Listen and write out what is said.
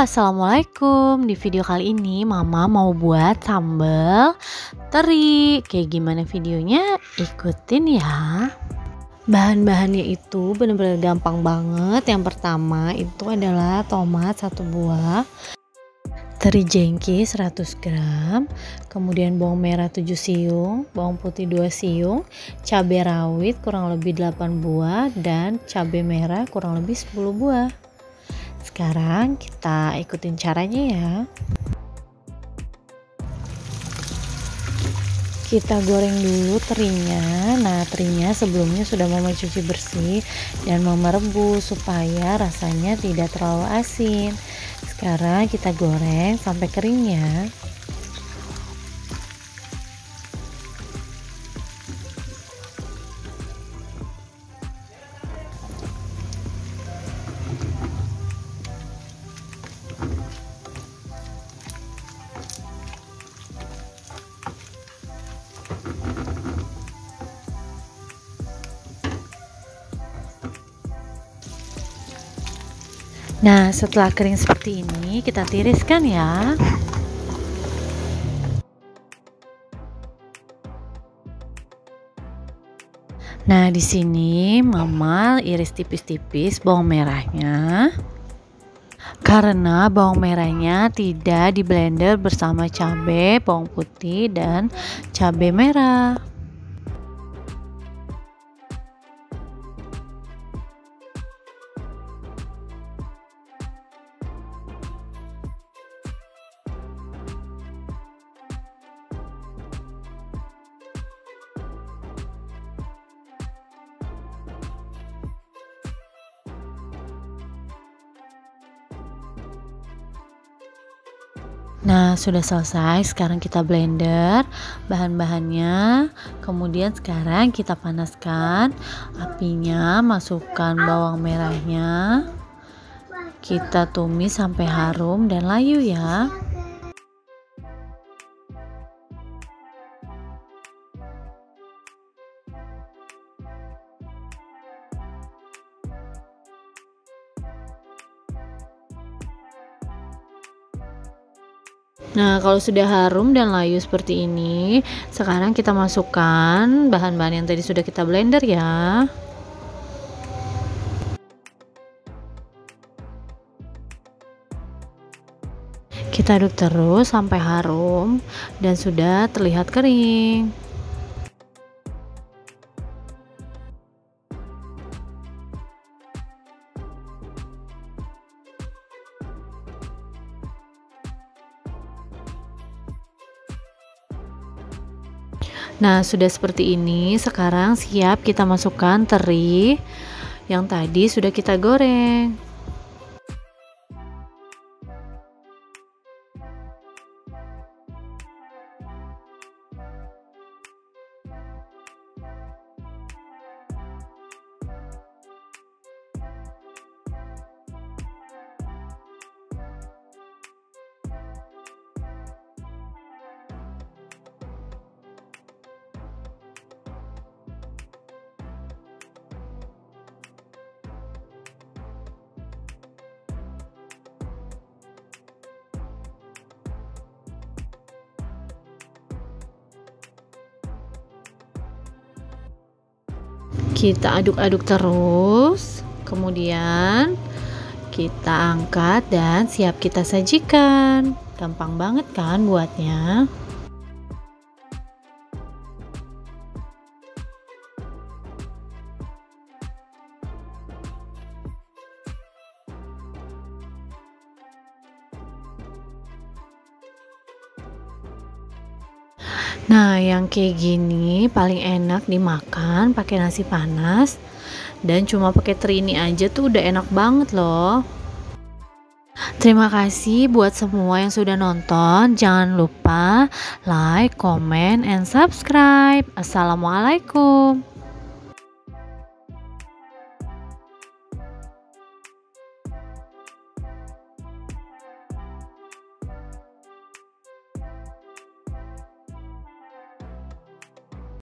Halo, assalamualaikum. Di video kali ini Mama mau buat sambal teri. Kayak gimana videonya? Ikutin ya. Bahan-bahannya itu bener-bener gampang banget. Yang pertama itu adalah tomat 1 buah, teri jengki 100 gram, kemudian bawang merah 7 siung, bawang putih 2 siung, cabai rawit kurang lebih 8 buah, dan cabai merah kurang lebih 10 buah. Sekarang kita ikutin caranya ya. Kita goreng dulu terinya. Nah, terinya sebelumnya sudah Mama cuci bersih dan Mama rebus supaya rasanya tidak terlalu asin. Sekarang kita goreng sampai kering ya. Nah, setelah kering seperti ini, kita tiriskan ya. Nah, di sini Mama iris tipis-tipis bawang merahnya. Karena bawang merahnya tidak di blender bersama cabai, bawang putih, dan cabai merah. Nah, sudah selesai. Sekarang kita blender bahan-bahannya. Kemudian sekarang kita panaskan apinya, masukkan bawang merahnya. Kita tumis sampai harum dan layu ya. Nah, kalau sudah harum dan layu seperti ini, sekarang kita masukkan bahan-bahan yang tadi sudah kita blender ya. Kita aduk terus sampai harum dan sudah terlihat kering. Nah, sudah seperti ini. Sekarang siap kita masukkan teri yang tadi sudah kita goreng. Kita aduk-aduk terus, kemudian kita angkat dan siap kita sajikan. Gampang banget kan buatnya? Nah, yang kayak gini paling enak dimakan pakai nasi panas, dan cuma pakai teri ini aja tuh udah enak banget loh. Terima kasih buat semua yang sudah nonton. Jangan lupa like, comment, and subscribe. Assalamualaikum.